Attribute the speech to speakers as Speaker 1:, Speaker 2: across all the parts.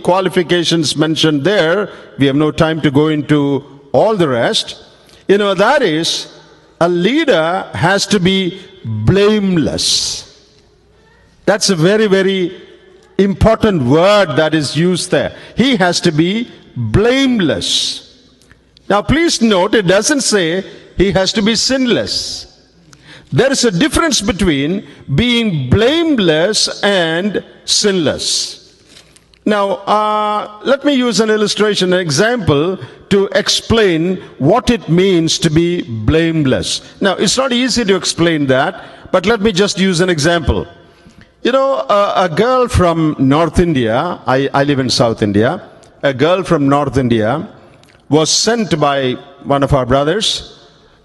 Speaker 1: qualifications mentioned there. We have no time to go into all the rest. That is, a leader has to be blameless. That's a very, very important word that is used there. He has to be blameless. Now please note, it doesn't say he has to be sinless. There is a difference between being blameless and sinless. Now, let me use an illustration, an example to explain what it means to be blameless. Now, it's not easy to explain that, but let me just use an example. A girl from North India, I live in South India, a girl from North India was sent by one of our brothers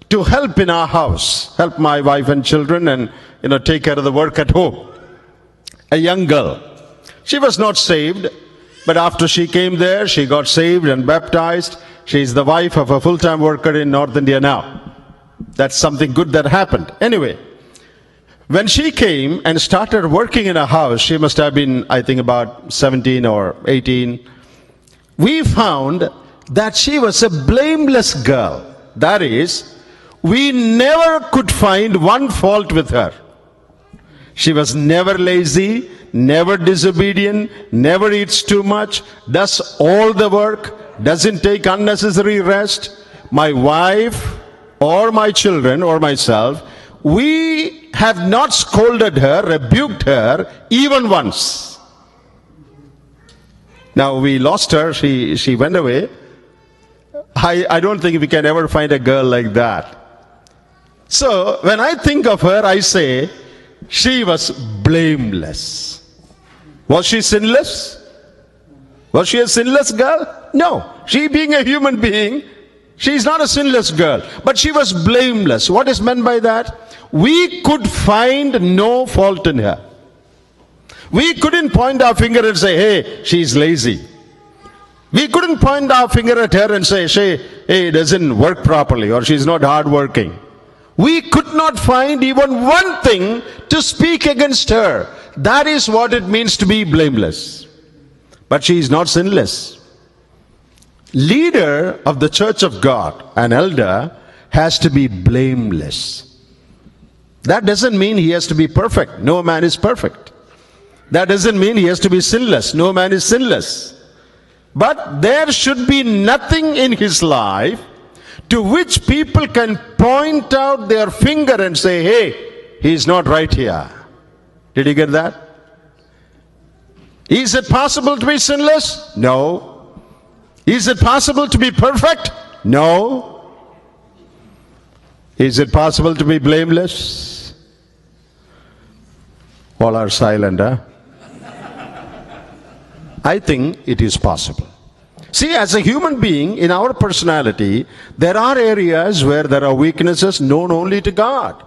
Speaker 1: to help in our house, help my wife and children and, take care of the work at home. A young girl. She was not saved, but after she came there, she got saved and baptized. She is the wife of a full-time worker in North India now. That's something good that happened. Anyway, when she came and started working in a house, she must have been, I think, about 17 or 18. We found that she was a blameless girl. That is, we never could find one fault with her. She was never lazy, never disobedient, never eats too much, does all the work, doesn't take unnecessary rest. My wife or my children or myself, we have not scolded her, rebuked her even once. Now we lost her, she went away. I don't think we can ever find a girl like that. So when I think of her, I say, she was blameless. Was she sinless? Was she a sinless girl? No. She being a human being, she is not a sinless girl. But she was blameless. What is meant by that? We could find no fault in her. We couldn't point our finger and say, hey, she's lazy. We couldn't point our finger at her and say, hey, doesn't work properly, or she's not hardworking. We could not find even one thing to speak against her. That is what it means to be blameless. But she is not sinless. Leader of the church of God, an elder, has to be blameless. That doesn't mean he has to be perfect. No man is perfect. That doesn't mean he has to be sinless. No man is sinless. But there should be nothing in his life to which people can point out their finger and say, hey, he's not right here. Did you get that? Is it possible to be sinless? No. Is it possible to be perfect? No. Is it possible to be blameless? All are silent, huh? I think it is possible. See, as a human being, in our personality, there are areas where there are weaknesses known only to God.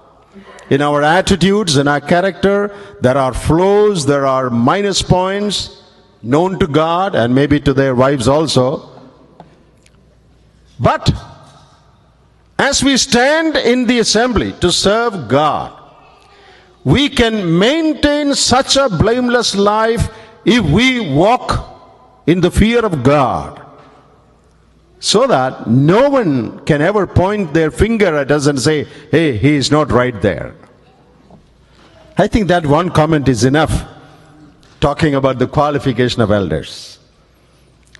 Speaker 1: In our attitudes, in our character, there are flaws, there are minus points known to God and maybe to their wives also. But as we stand in the assembly to serve God, we can maintain such a blameless life if we walk in the fear of God, so that no one can ever point their finger at us and say, hey, he is not right there. I think that one comment is enough talking about the qualification of elders.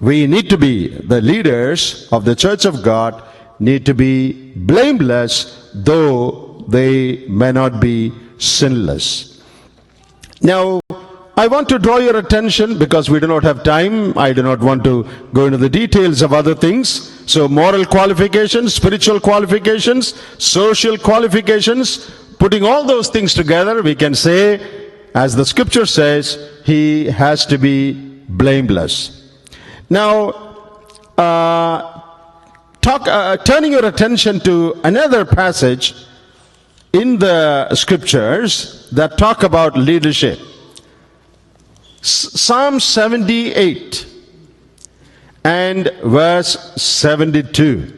Speaker 1: We need to be, the leaders of the church of God need to be blameless, though they may not be sinless. Now, I want to draw your attention, because we do not have time, I do not want to go into the details of other things. So moral qualifications, spiritual qualifications, social qualifications, putting all those things together, we can say, as the scripture says, he has to be blameless. Now, turning your attention to another passage in the scriptures that talk about leadership. Psalm 78 and verse 72.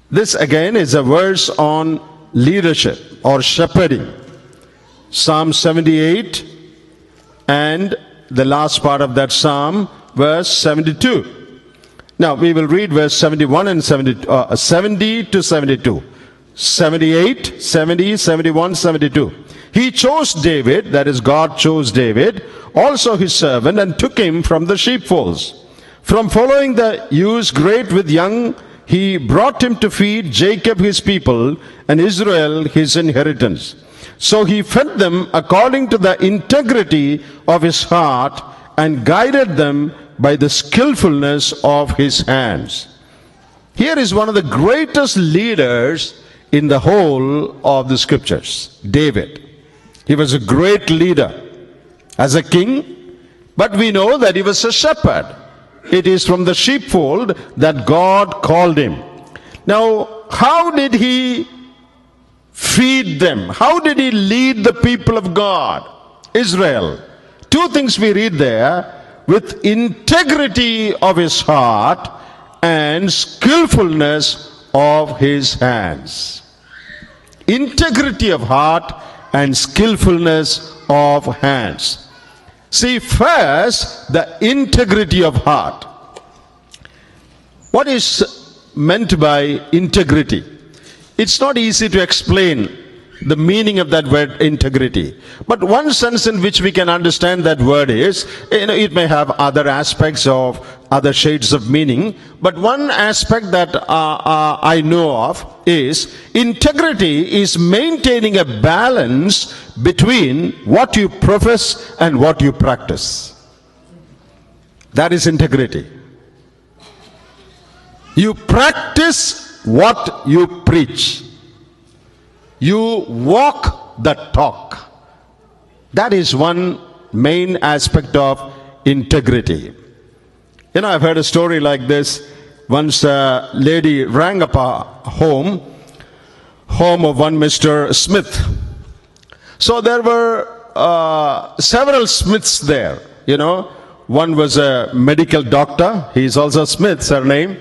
Speaker 1: This again is a verse on leadership or shepherding. Psalm 78 and the last part of that psalm, verse 72. Now we will read verse 71 and 70 to 72. 78, 70, 71, 72. He chose David, that is God chose David, also his servant, and took him from the sheepfolds. From following the ewes great with young, he brought him to feed Jacob his people and Israel his inheritance. So he fed them according to the integrity of his heart and guided them by the skillfulness of his hands. Here is one of the greatest leaders in the whole of the scriptures, David. He was a great leader as a king, but we know that he was a shepherd. It is from the sheepfold that God called him. Now, how did he feed them? How did he lead the people of God, Israel? Two things we read there: with integrity of his heart and skillfulness of his hands. Integrity of heart and skillfulness of hands. See, first, the integrity of heart. What is meant by integrity? It's not easy to explain the meaning of that word integrity. But one sense in which we can understand that word is, it may have other aspects of other shades of meaning, but one aspect that I know of is integrity is maintaining a balance between what you profess and what you practice. That is integrity. You practice what you preach. You walk the talk. That is one main aspect of integrity. You know, I've heard a story like this. Once a lady rang up a home of one Mr. Smith. So there were several Smiths there, you know. One was a medical doctor, he's also Smith, surname.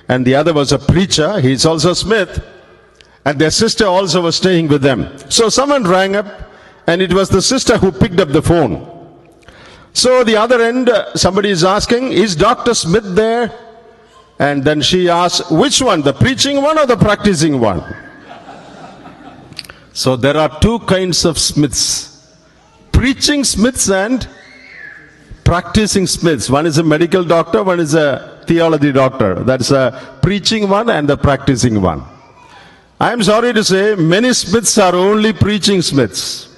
Speaker 1: And the other was a preacher, he's also Smith. And their sister also was staying with them. So someone rang up, and it was the sister who picked up the phone. So the other end, somebody is asking, is Dr. Smith there? And then she asks, which one, the preaching one or the practicing one? So there are two kinds of Smiths. Preaching Smiths and practicing Smiths. One is a medical doctor, one is a theology doctor. That's a preaching one and the practicing one. I am sorry to say, many Smiths are only preaching Smiths.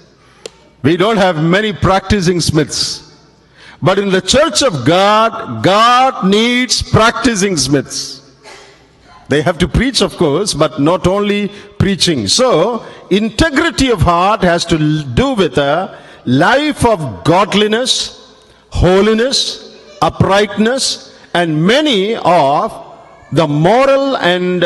Speaker 1: We don't have many practicing Smiths. But in the church of God, God needs practicing Smiths. They have to preach, of course, but not only preaching. So, integrity of heart has to do with a life of godliness, holiness, uprightness, and many of the moral and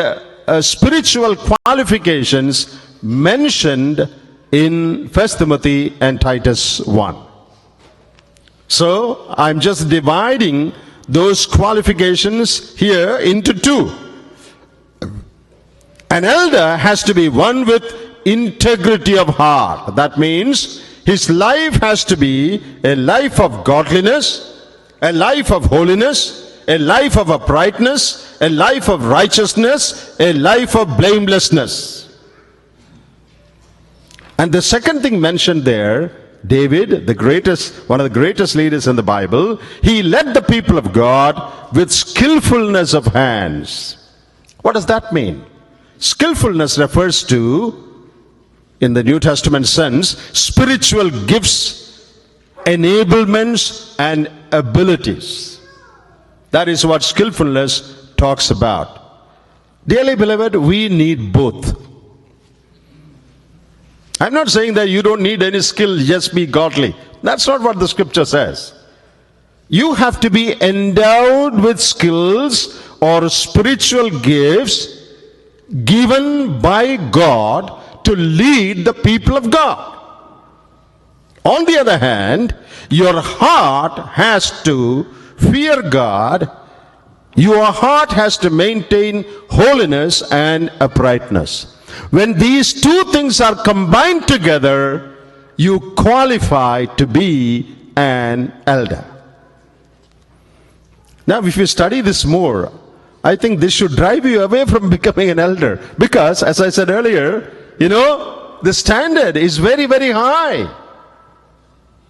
Speaker 1: spiritual qualifications mentioned in 1 Timothy and Titus 1. So, I'm just dividing those qualifications here into two. An elder has to be one with integrity of heart. That means his life has to be a life of godliness, a life of holiness, a life of uprightness, a life of righteousness, a life of blamelessness. And the second thing mentioned there, David, one of the greatest leaders in the Bible, he led the people of God with skillfulness of hands. What does that mean? Skillfulness refers to, in the New Testament sense, spiritual gifts, enablements, and abilities. That is what skillfulness talks about. Dearly beloved, we need both. I'm not saying that you don't need any skill, just be godly. That's not what the scripture says. You have to be endowed with skills or spiritual gifts given by God to lead the people of God. On the other hand, your heart has to fear God. Your heart has to maintain holiness and uprightness. When these two things are combined together, you qualify to be an elder. Now, if you study this more, I think this should drive you away from becoming an elder. Because, as I said earlier, the standard is very, very high.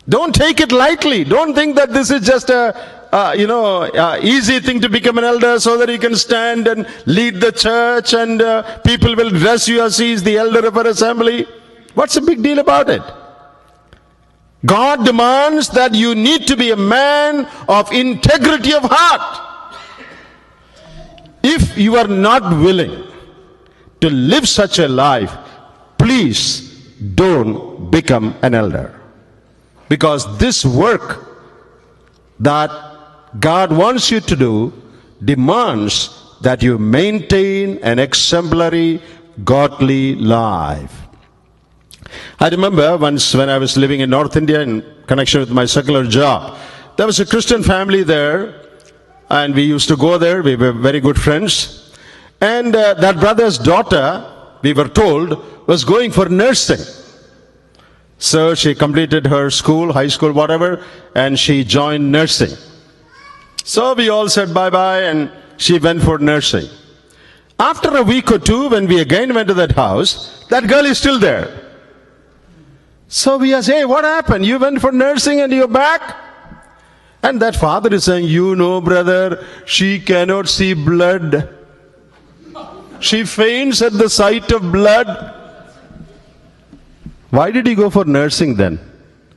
Speaker 1: Don't take it lightly. Don't think that this is just easy thing to become an elder so that you can stand and lead the church and people will dress you as he is the elder of our assembly. What's the big deal about it? God demands that you need to be a man of integrity of heart. If you are not willing to live such a life, please don't become an elder. Because this work that God wants you to do demands that you maintain an exemplary, godly life. I remember once when I was living in North India in connection with my secular job, there was a Christian family there, and we used to go there. We were very good friends. And that brother's daughter, we were told, was going for nursing. So she completed her school, high school, whatever, and she joined nursing. So we all said bye-bye, and she went for nursing. After a week or two, when we again went to that house, that girl is still there. So we asked, hey, what happened? You went for nursing and you're back? And that father is saying, brother, she cannot see blood. She faints at the sight of blood. Why did he go for nursing then?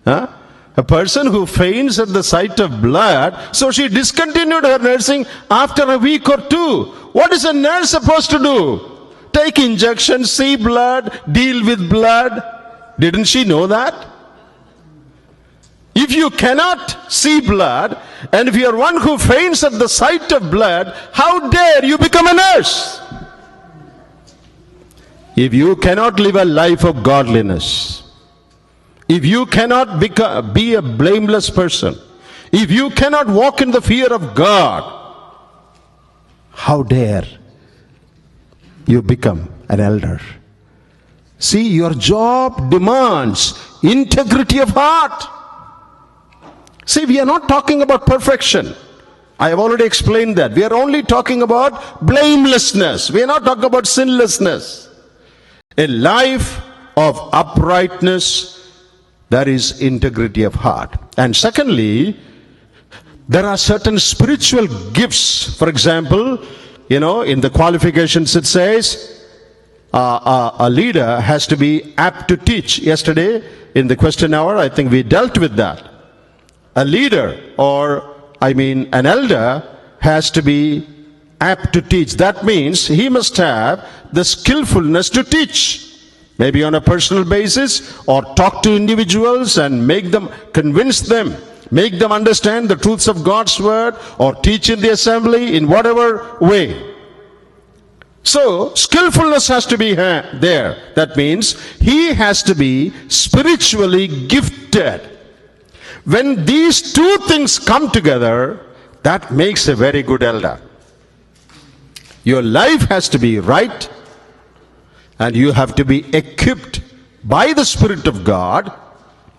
Speaker 1: Huh? A person who faints at the sight of blood, so she discontinued her nursing after a week or two. What is a nurse supposed to do? Take injections, see blood, deal with blood. Didn't she know that? If you cannot see blood, and if you are one who faints at the sight of blood, how dare you become a nurse? If you cannot live a life of godliness, if you cannot be a blameless person, if you cannot walk in the fear of God, how dare you become an elder? See, your job demands integrity of heart. See, we are not talking about perfection. I have already explained that. We are only talking about blamelessness. We are not talking about sinlessness. A life of uprightness, that is integrity of heart. And secondly, there are certain spiritual gifts. For example, in the qualifications it says, a leader has to be apt to teach. Yesterday, in the question hour, I think we dealt with that. A leader, an elder, has to be apt to teach. That means he must have the skillfulness to teach. Maybe on a personal basis, or talk to individuals and convince them, make them understand the truths of God's word, or teach in the assembly in whatever way. So, skillfulness has to be there. That means he has to be spiritually gifted. When these two things come together, that makes a very good elder. Your life has to be right, and you have to be equipped by the Spirit of God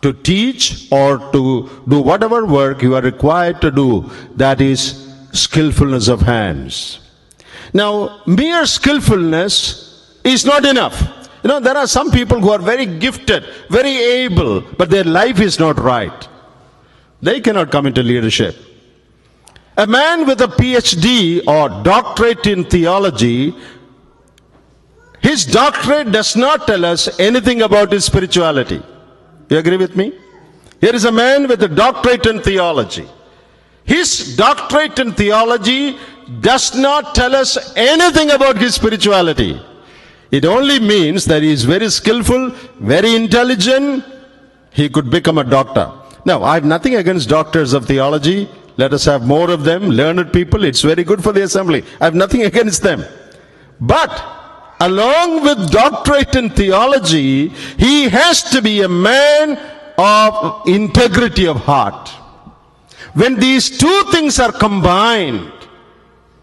Speaker 1: to teach or to do whatever work you are required to do. That is skillfulness of hands. Now, mere skillfulness is not enough. There are some people who are very gifted, very able, but their life is not right. They cannot come into leadership. A man with a PhD or doctorate in theology, his doctorate does not tell us anything about his spirituality. You agree with me? Here is a man with a doctorate in theology. His doctorate in theology does not tell us anything about his spirituality. It only means that he is very skillful, very intelligent. He could become a doctor. Now, I have nothing against doctors of theology. Let us have more of them, learned people. It's very good for the assembly. I have nothing against them. But along with doctorate in theology, he has to be a man of integrity of heart. When these two things are combined,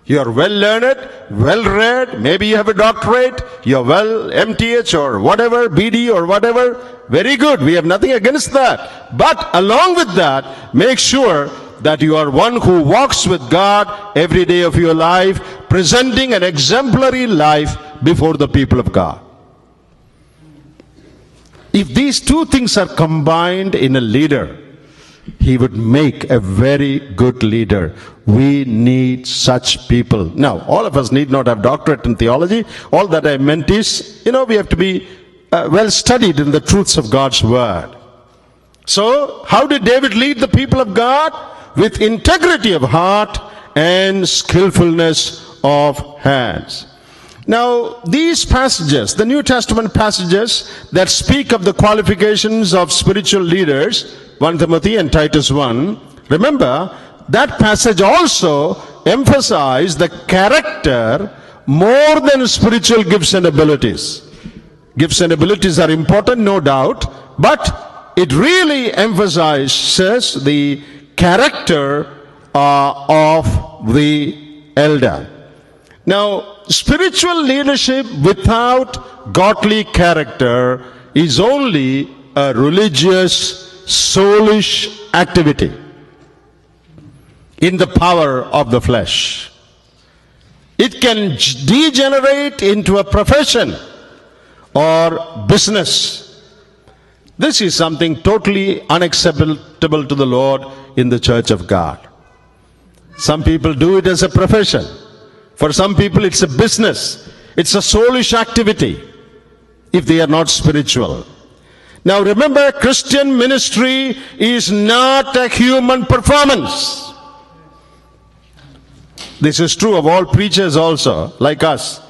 Speaker 1: you are well learned, well read, maybe you have a doctorate, you are well MTH or whatever, BD or whatever, very good. We have nothing against that. But along with that, make sure that you are one who walks with God every day of your life, presenting an exemplary life before the people of God. If these two things are combined in a leader, he would make a very good leader. We need such people. Now, all of us need not have doctorate in theology. All that I meant is, we have to be well studied in the truths of God's word. So, how did David lead the people of God? With integrity of heart and skillfulness of hands. Now, these passages, the New Testament passages that speak of the qualifications of spiritual leaders, 1 Timothy and Titus 1, remember, that passage also emphasized the character more than spiritual gifts and abilities. Gifts and abilities are important, no doubt, but it really emphasizes the character of the elder. Now, spiritual leadership without godly character is only a religious, soulish activity in the power of the flesh. It can degenerate into a profession or business. This is something totally unacceptable to the Lord in the church of God. Some people do it as a profession. For some people it's a business. It's a soulish activity if they are not spiritual. Now remember, Christian ministry is not a human performance. This is true of all preachers also, like us.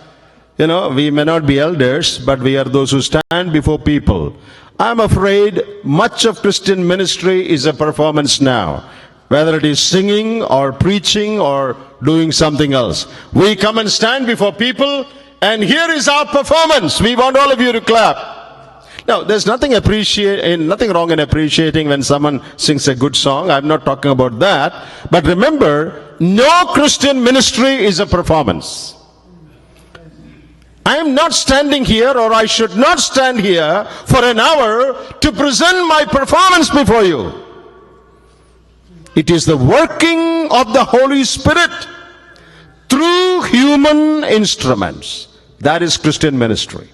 Speaker 1: We may not be elders, but we are those who stand before people. I'm afraid much of Christian ministry is a performance now. Whether it is singing or preaching or doing something else. We come and stand before people, and here is our performance. We want all of you to clap. Now, there's nothing wrong in appreciating when someone sings a good song. I'm not talking about that. But remember, no Christian ministry is a performance. I am not standing here, or I should not stand here for an hour to present my performance before you. It is the working of the Holy Spirit through human instruments. That is Christian ministry.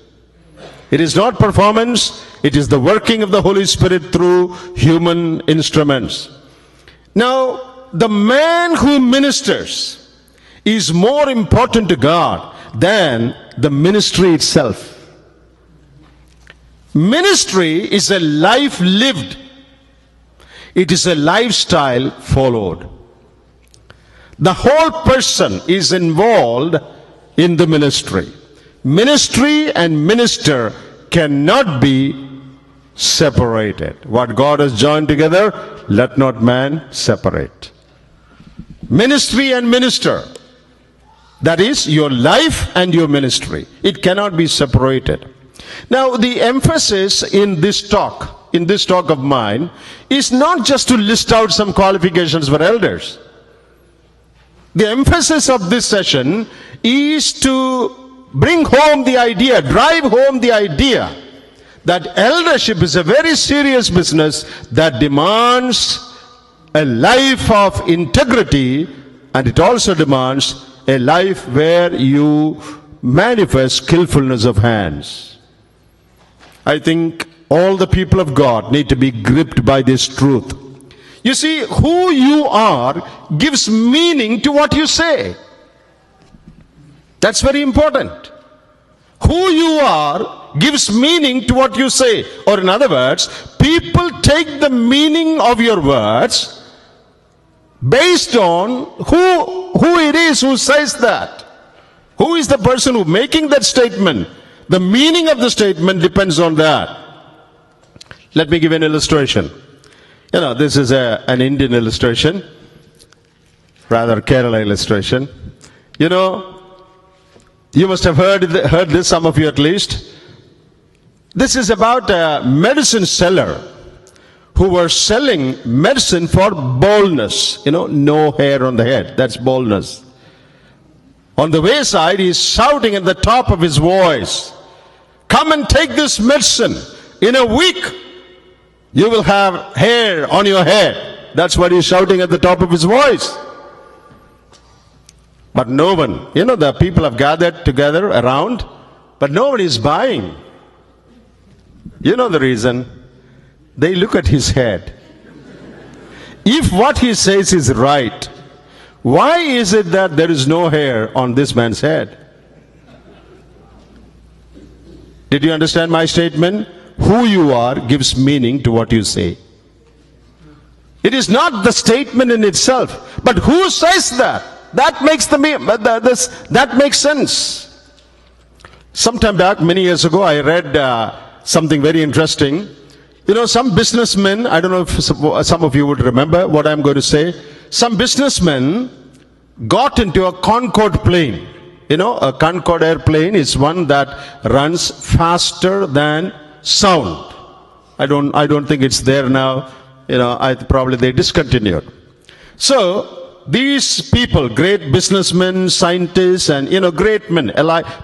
Speaker 1: It is not performance, it is the working of the Holy Spirit through human instruments. Now, the man who ministers is more important to God than the ministry itself. Ministry is a life lived. It is a lifestyle followed. The whole person is involved in the ministry. Ministry and minister cannot be separated. What God has joined together, let not man separate. Ministry and minister, that is your life and your ministry. It cannot be separated. Now, the emphasis in this talk of mine, is not just to list out some qualifications for elders. The emphasis of this session is to bring home the idea, drive home the idea that eldership is a very serious business that demands a life of integrity, and it also demands a life where you manifest skillfulness of hands. I think all the people of God need to be gripped by this truth. You see, who you are gives meaning to what you say. That's very important. Who you are gives meaning to what you say. Or in other words, people take the meaning of your words based on who it is who says that. Who is the person who making that statement? The meaning of the statement depends on that. Let me give an illustration. This is an Indian illustration, rather Kerala illustration. You must have heard this, some of you at least. This is about a medicine seller who were selling medicine for baldness. No hair on the head. That's baldness. On the wayside, he's shouting at the top of his voice, "Come and take this medicine. In a week, you will have hair on your head." That's what he's shouting at the top of his voice. But no one, the people have gathered together around, but no one is buying. You know the reason? They look at his head. If what he says is right, why is it that there is no hair on this man's head? Did you understand my statement? Who you are gives meaning to what you say. It is not the statement in itself, but who says that? That makes sense. Sometime back, many years ago, I read something very interesting. Some businessmen, I don't know if some of you would remember what I'm going to say. Some businessmen got into a Concorde plane. A Concorde airplane is one that runs faster than sound. I don't think it's there now. Probably they discontinued. So these people, great businessmen, scientists, and great men,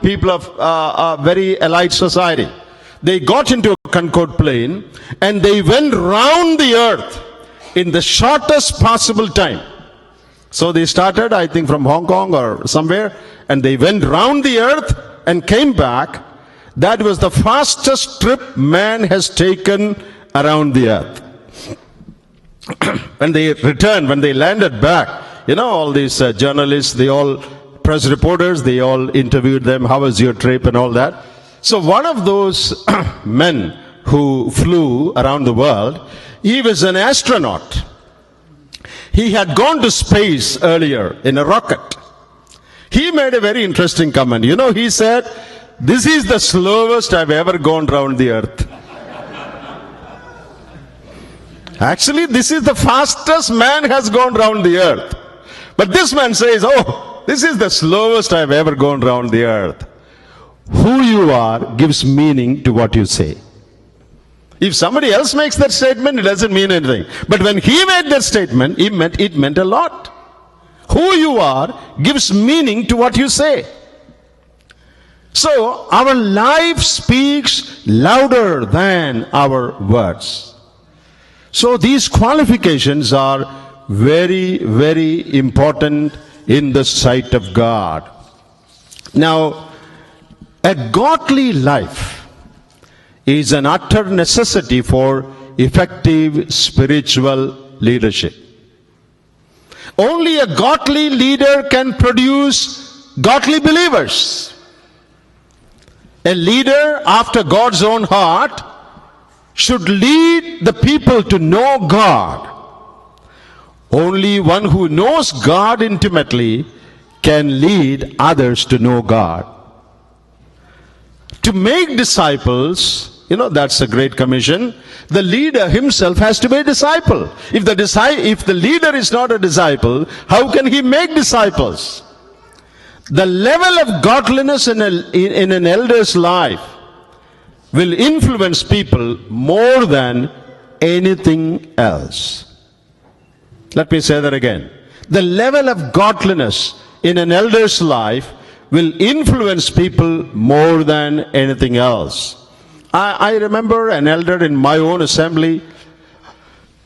Speaker 1: people of very elite society, they got into a Concorde plane and they went round the earth in the shortest possible time. So they started, I think, from Hong Kong or somewhere, and they went round the earth and came back. That was the fastest trip man has taken around the earth. When they returned, when they landed back, all these journalists, press reporters, they all interviewed them. How was your trip and all that? So one of those men who flew around the world, he was an astronaut. He had gone to space earlier in a rocket. He made a very interesting comment. He said, "This is the slowest I've ever gone round the earth." Actually, this is the fastest man has gone round the earth. But this man says, "Oh, this is the slowest I've ever gone round the earth." Who you are gives meaning to what you say. If somebody else makes that statement, it doesn't mean anything. But when he made that statement, it meant a lot. Who you are gives meaning to what you say. So our life speaks louder than our words. So these qualifications are very, very important in the sight of God. Now, a godly life is an utter necessity for effective spiritual leadership. Only a godly leader can produce godly believers. A leader after God's own heart should lead the people to know God. Only one who knows God intimately can lead others to know God. To make disciples, that's a great commission. The leader himself has to be a disciple. If the leader is not a disciple, how can he make disciples? The level of godliness in an elder's life will influence people more than anything else. Let me say that again. The level of godliness in an elder's life will influence people more than anything else. I remember an elder in my own assembly,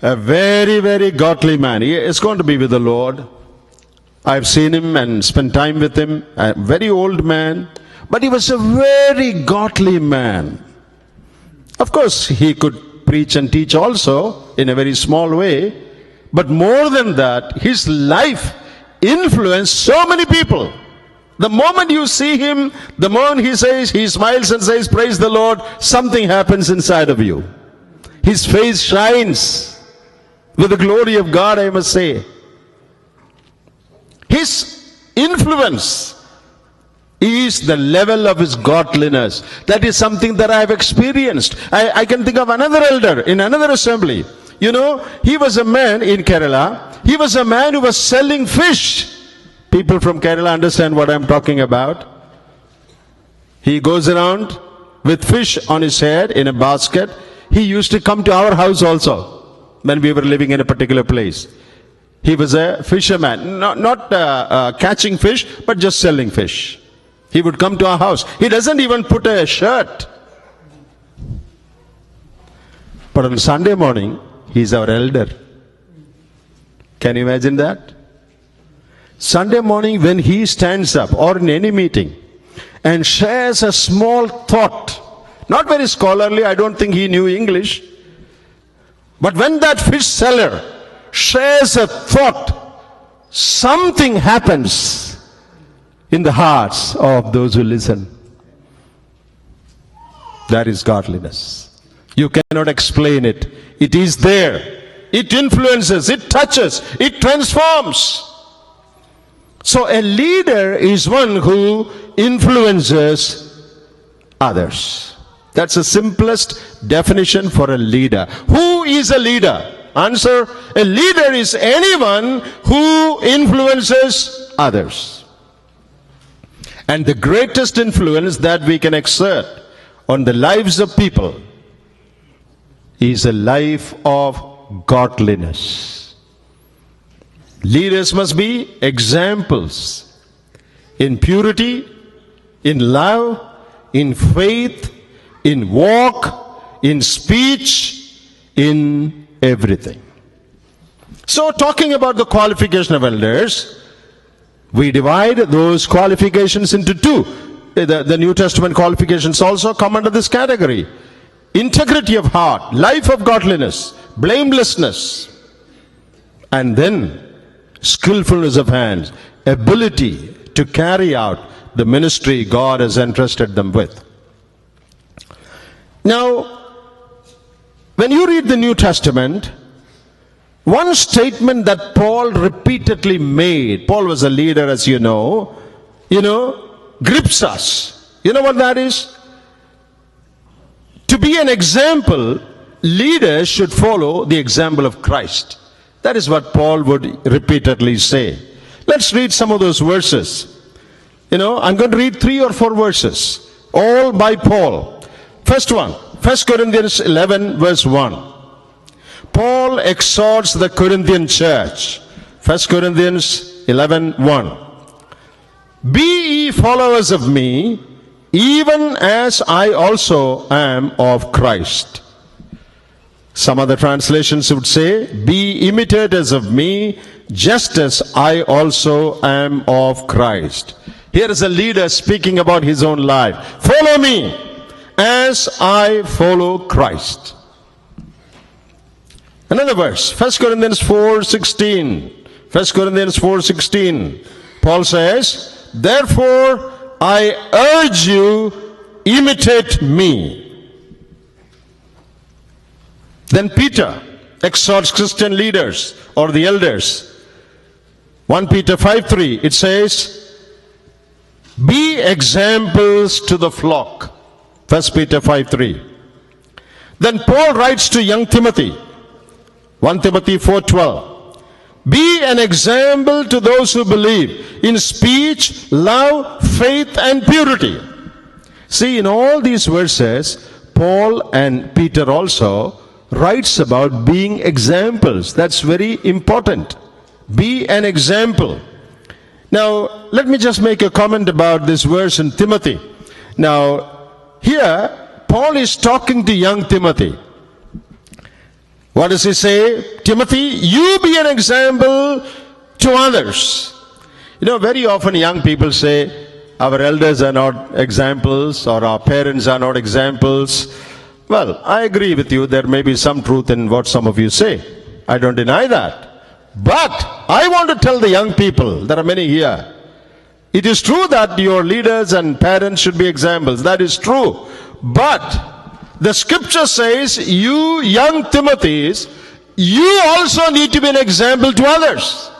Speaker 1: a very, very godly man. He is going to be with the Lord. I've seen him and spent time with him, a very old man, but he was a very godly man. Of course, he could preach and teach also in a very small way, but more than that, his life influenced so many people. The moment you see him, the moment he smiles and says, "Praise the Lord," something happens inside of you. His face shines with the glory of God, I must say. His influence is the level of his godliness. That is something that I have experienced. I can think of another elder in another assembly. He was a man in Kerala. He was a man who was selling fish. People from Kerala understand what I'm talking about. He goes around with fish on his head in a basket. He used to come to our house also when we were living in a particular place. He was a fisherman, not catching fish, but just selling fish. He would come to our house. He doesn't even put a shirt. But on Sunday morning, he's our elder. Can you imagine that? Sunday morning when he stands up or in any meeting and shares a small thought, not very scholarly, I don't think he knew English, but when that fish seller shares a thought, something happens in the hearts of those who listen. That is godliness. You cannot explain it. It is there. It influences, it touches, it transforms. So a leader is one who influences others. That's the simplest definition for a leader. Who is a leader? Answer: a leader is anyone who influences others. And the greatest influence that we can exert on the lives of people is a life of godliness. Leaders must be examples in purity, in love, in faith, in walk, in speech, in everything. So, talking about the qualification of elders, we divide those qualifications into two. The New Testament qualifications also come under this category. Integrity of heart, life of godliness, blamelessness, and then skillfulness of hands, ability to carry out the ministry God has entrusted them with. Now, when you read the New Testament, one statement that Paul repeatedly made, Paul was a leader, as you know, grips us. You know what that is? To be an example, leaders should follow the example of Christ. That is what Paul would repeatedly say. Let's read some of those verses. I'm going to read 3 or 4 verses, all by Paul. First one, 1 Corinthians 11 verse 1. Paul exhorts the Corinthian church. 1 Corinthians 11 1. Be ye followers of me, even as I also am of Christ. Some other translations would say, be imitators of me, just as I also am of Christ. Here is a leader speaking about his own life. Follow me as I follow Christ. Another verse, 1 Corinthians 4:16. 1 Corinthians 4:16. Paul says, therefore I urge you, imitate me. Then Peter exhorts Christian leaders or the elders. 1 Peter 5:3, it says, be examples to the flock. 1 Peter 5:3. Then Paul writes to young Timothy, 1 Timothy 4:12. Be an example to those who believe in speech, love, faith, and purity. See, in all these verses, Paul and Peter also writes about being examples. That's very important. Be an example. Now, let me just make a comment about this verse in Timothy. Now, here, Paul is talking to young Timothy. What does he say? Timothy, you be an example to others. Very often young people say, our elders are not examples, or our parents are not examples. Well, I agree with you. There may be some truth in what some of you say. I don't deny that. But I want to tell the young people, there are many here, it is true that your leaders and parents should be examples. That is true. But the scripture says, you young Timothys, you also need to be an example to others.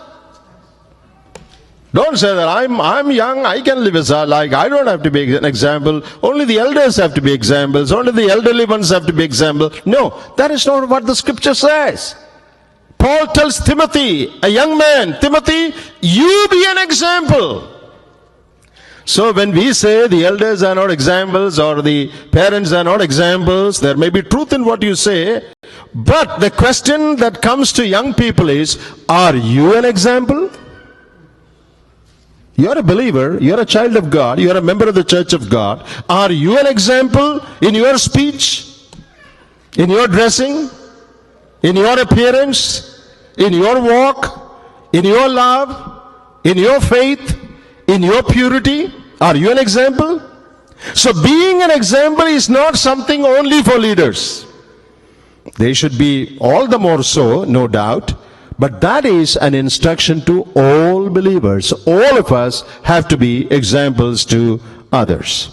Speaker 1: Don't say that I'm young, I can live as I like, I don't have to be an example. Only the elders have to be examples. Only the elderly ones have to be examples. No, that is not what the scripture says. Paul tells Timothy, a young man, Timothy, you be an example. So when we say the elders are not examples or the parents are not examples, there may be truth in what you say. But the question that comes to young people is, are you an example? You're a believer, you're a child of God, you're a member of the church of God. Are you an example in your speech, in your dressing, in your appearance, in your walk, in your love, in your faith, in your purity? Are you an example? So being an example is not something only for leaders. They should be all the more so, no doubt. But that is an instruction to all believers. All of us have to be examples to others.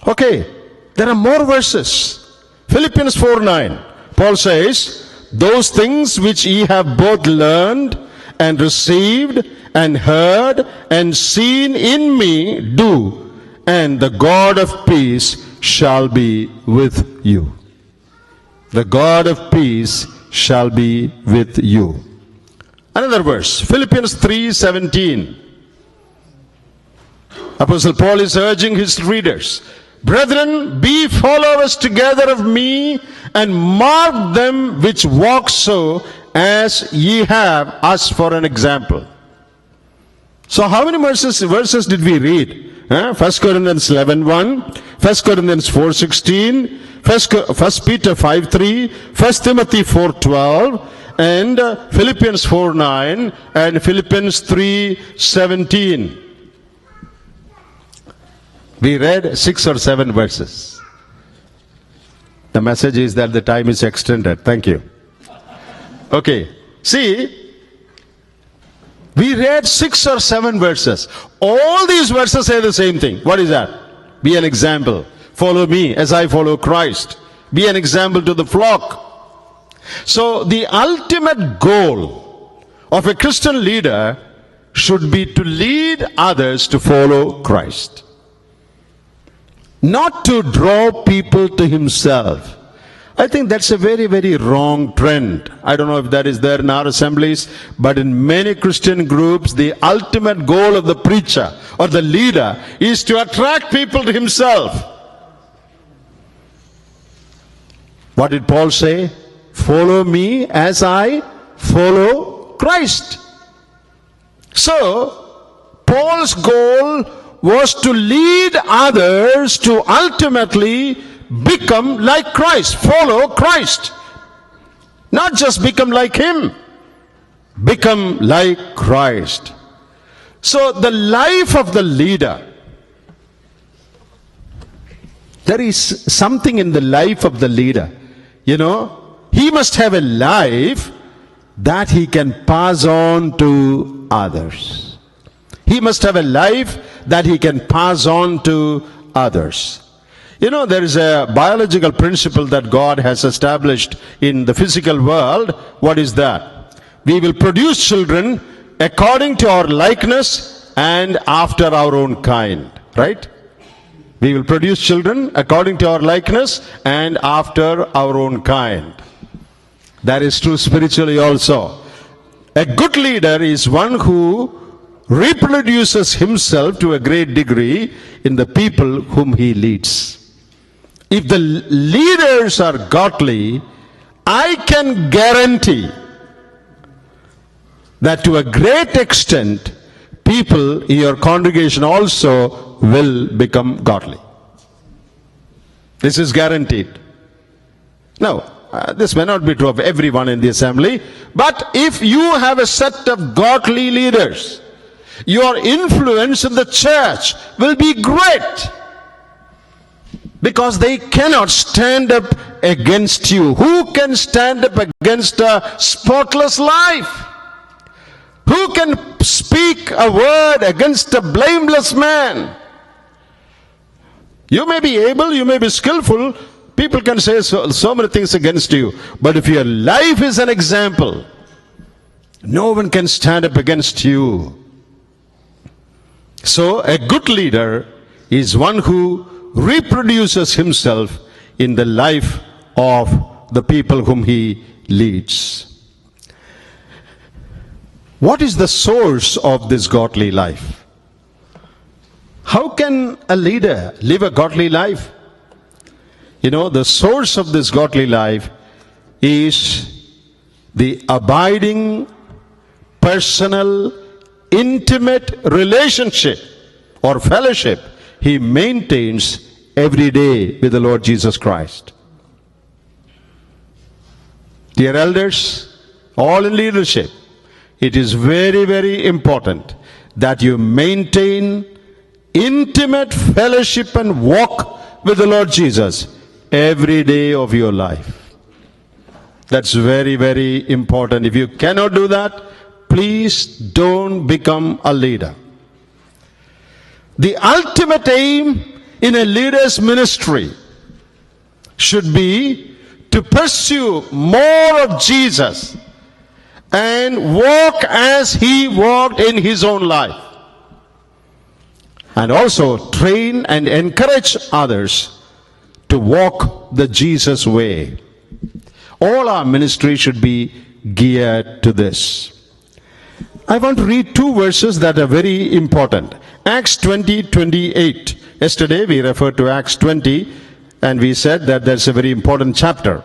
Speaker 1: Okay, there are more verses. Philippians 4:9. Paul says, those things which ye have both learned and received and heard and seen in me, do, and the God of peace shall be with you. The God of peace shall be with you. Another verse, Philippians 3:17. Apostle Paul is urging his readers, brethren, be followers together of me, and mark them which walk so, as ye have us for an example. So how many verses did we read? 1 Corinthians 11:1, 1 Corinthians 4:16, 1 Peter 5:3, 1 Timothy 4:12, and Philippians 4:9, and Philippians 3:17. We read 6 or 7 verses. The message is that the time is extended. Thank you. Okay. See, we read 6 or 7 verses. All these verses say the same thing. What is that? Be an example. Follow me as I follow Christ. Be an example to the flock. So the ultimate goal of a Christian leader should be to lead others to follow Christ. Not to draw people to himself. I think that's a very, very wrong trend. I don't know if that is there in our assemblies, but in many Christian groups, the ultimate goal of the preacher or the leader is to attract people to himself. What did Paul say? Follow me as I follow Christ. So, Paul's goal was to lead others to ultimately become like Christ, follow Christ. Not just become like him, become like Christ. So the life of the leader, there is something in the life of the leader. You know, he must have a life that he can pass on to others. He must have a life that he can pass on to others. You know, there is a biological principle that God has established in the physical world. What is that? We will produce children according to our likeness and after our own kind. Right? We will produce children according to our likeness and after our own kind. That is true spiritually also. A good leader is one who reproduces himself to a great degree in the people whom he leads. If the leaders are godly, I can guarantee that to a great extent, people in your congregation also will become godly. This is guaranteed. Now, this may not be true of everyone in the assembly, but if you have a set of godly leaders, your influence in the church will be great. Because they cannot stand up against you. Who can stand up against a spotless life? Who can speak a word against a blameless man? You may be able, you may be skillful. People can say so many things against you. But if your life is an example, no one can stand up against you. So a good leader is one who reproduces himself in the life of the people whom he leads. What is the source of this godly life? How can a leader live a godly life? You know, the source of this godly life is the abiding, personal, intimate relationship or fellowship he maintains every day with the Lord Jesus Christ. Dear elders, all in leadership, it is very, very important that you maintain intimate fellowship and walk with the Lord Jesus every day of your life. That's very, very important. If you cannot do that, please don't become a leader. The ultimate aim in a leader's ministry should be to pursue more of Jesus and walk as he walked in his own life. And also train and encourage others to walk the Jesus way. All our ministry should be geared to this. I want to read two verses that are very important. Acts 20:28. Yesterday we referred to Acts 20 and we said that that's a very important chapter.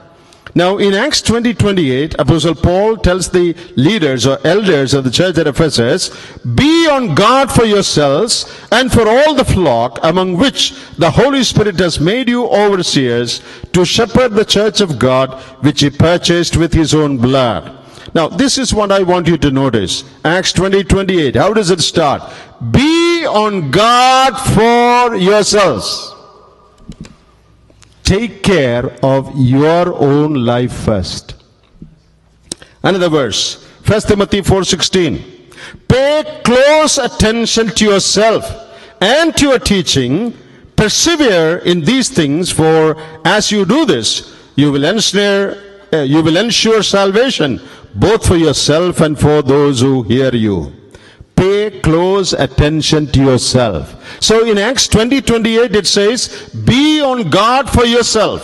Speaker 1: Now in Acts 20:28, Apostle Paul tells the leaders or elders of the church at Ephesus, "Be on guard for yourselves and for all the flock among which the Holy Spirit has made you overseers to shepherd the church of God which he purchased with his own blood." Now this is what I want you to notice. Acts 20:28. How does it start? Be on guard for yourselves. Take care of your own life first. Another verse, 1 Timothy 4:16. Pay close attention to yourself and to your teaching. Persevere in these things, for as you do this, you will ensure salvation, both for yourself and for those who hear you. Pay close attention to yourself. So in Acts 20:28 it says, be on guard for yourself.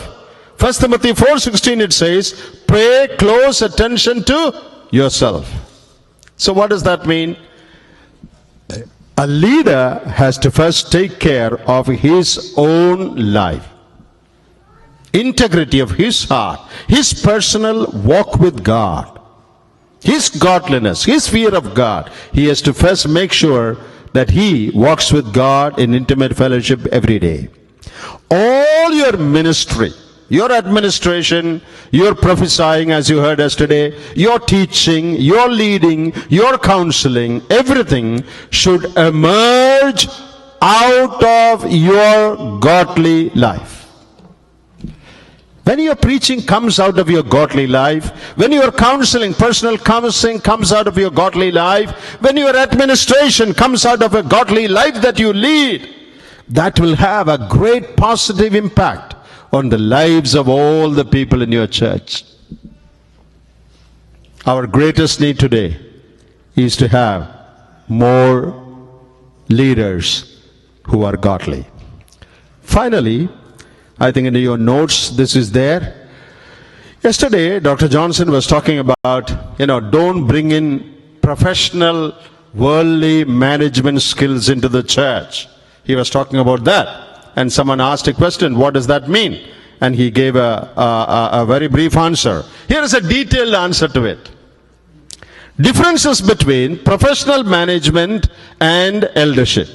Speaker 1: 1 Timothy 4:16 it says, pay close attention to yourself. So what does that mean? A leader has to first take care of his own life, integrity of his heart, his personal walk with God, his godliness, his fear of God. He has to first make sure that he walks with God in intimate fellowship every day. All your ministry, your administration, your prophesying as you heard yesterday, your teaching, your leading, your counseling, everything should emerge out of your godly life. When your preaching comes out of your godly life, when your counseling, personal counseling comes out of your godly life, when your administration comes out of a godly life that you lead, that will have a great positive impact on the lives of all the people in your church. Our greatest need today is to have more leaders who are godly. Finally, I think in your notes this is there. Yesterday Dr. Johnson was talking about, don't bring in professional worldly management skills into the church. He was talking about that. And someone asked a question, what does that mean? And he gave a very brief answer. Here is a detailed answer to it. Differences between professional management and eldership.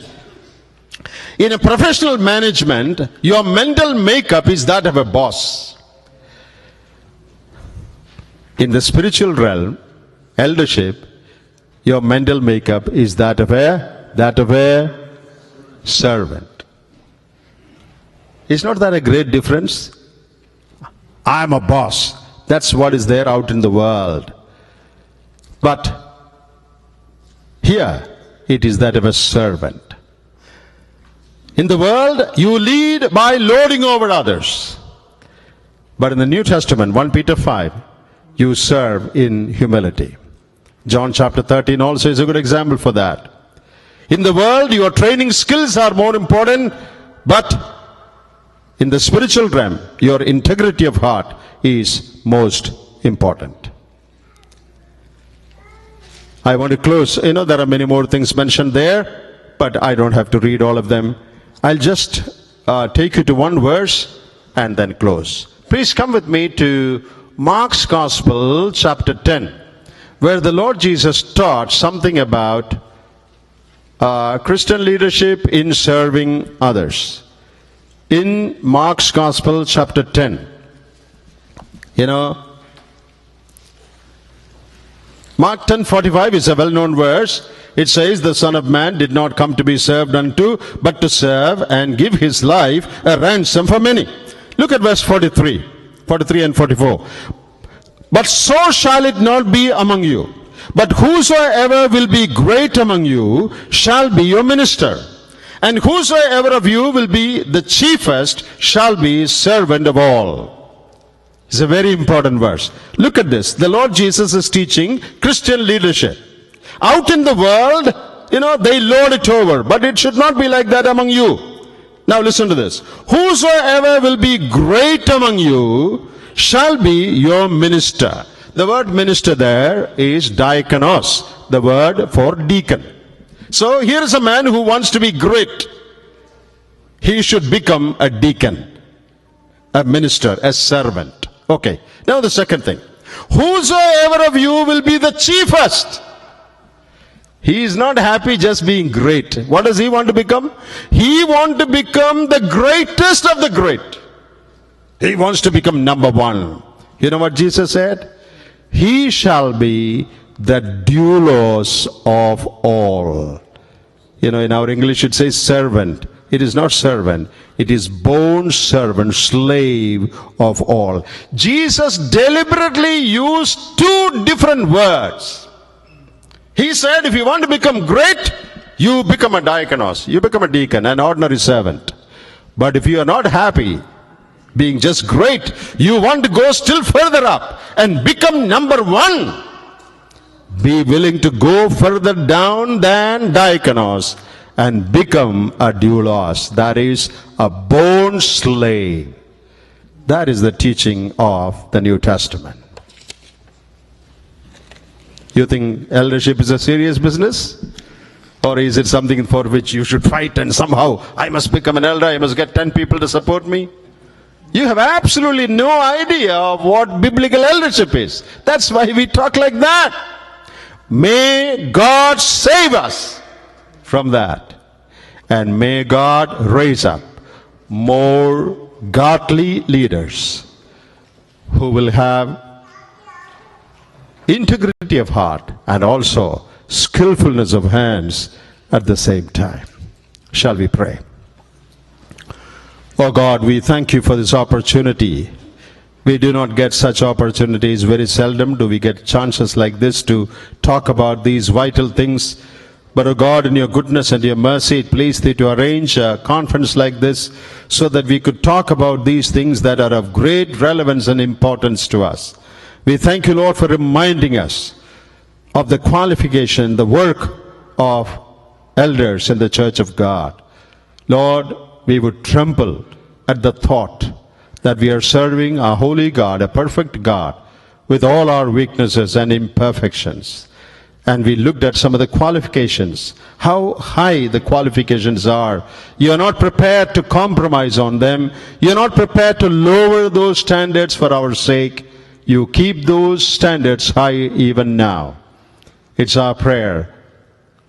Speaker 1: In a professional management, your mental makeup is that of a boss. In the spiritual realm, eldership, your mental makeup is that of a servant. Is not that a great difference? I'm a boss. That's what is there out in the world. But here, it is that of a servant. In the world, you lead by lording over others. But in the New Testament, 1 Peter 5, you serve in humility. John chapter 13 also is a good example for that. In the world, your training skills are more important, but in the spiritual realm, your integrity of heart is most important. I want to close. There are many more things mentioned there, but I don't have to read all of them. I'll just take you to one verse and then close. Please come with me to Mark's Gospel, chapter 10, where the Lord Jesus taught something about Christian leadership in serving others. In Mark's Gospel, chapter 10, Mark 10:45 is a well-known verse. It says, the Son of Man did not come to be served unto, but to serve and give his life a ransom for many. Look at verse 43 and 44. But so shall it not be among you. But whosoever will be great among you shall be your minister. And whosoever of you will be the chiefest shall be servant of all. It's a very important verse. Look at this. The Lord Jesus is teaching Christian leadership. Out in the world, they lord it over. But it should not be like that among you. Now listen to this. Whosoever will be great among you shall be your minister. The word minister there is diakonos, the word for deacon. So here is a man who wants to be great. He should become a deacon, a minister, a servant. Okay, now the second thing. Whosoever of you will be the chiefest. He is not happy just being great. What does he want to become? He wants to become the greatest of the great. He wants to become number one. You know what Jesus said? He shall be the doulos of all. In our English it says servant. It is not servant. It is bond servant, slave of all. Jesus deliberately used two different words. He said, if you want to become great, you become a diakonos. You become a deacon, an ordinary servant. But if you are not happy being just great, you want to go still further up and become number one. Be willing to go further down than diakonos and become a doulos. That is a bond slave. That is the teaching of the New Testament. You think eldership is a serious business? Or is it something for which you should fight and somehow, I must become an elder, I must get 10 people to support me? You have absolutely no idea of what biblical eldership is. That's why we talk like that. May God save us from that. And may God raise up more godly leaders who will have integrity of heart and also skillfulness of hands at the same time. Shall we pray? Oh God, we thank you for this opportunity. We do not get such opportunities. Very seldom do we get chances like this to talk about these vital things. But oh God, in your goodness and your mercy, it pleased thee to arrange a conference like this so that we could talk about these things that are of great relevance and importance to us. We thank you, Lord, for reminding us of the qualification, the work of elders in the Church of God. Lord, we would tremble at the thought that we are serving a holy God, a perfect God, with all our weaknesses and imperfections. And we looked at some of the qualifications, how high the qualifications are. You are not prepared to compromise on them. You are not prepared to lower those standards for our sake. You keep those standards high even now. It's our prayer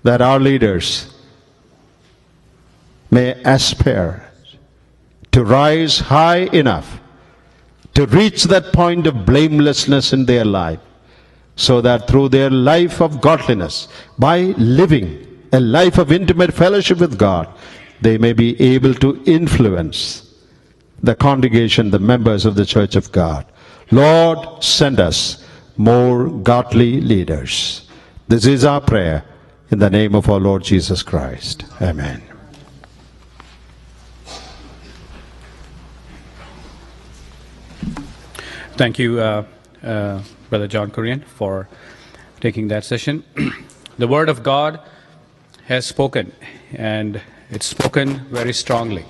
Speaker 1: that our leaders may aspire to rise high enough to reach that point of blamelessness in their life, so that through their life of godliness, by living a life of intimate fellowship with God, they may be able to influence the congregation, the members of the Church of God. Lord, send us more godly leaders. This is our prayer in the name of our Lord Jesus Christ. Amen.
Speaker 2: Thank you, Brother John Korean, for taking that session. The Word of God has spoken, and it's spoken very strongly.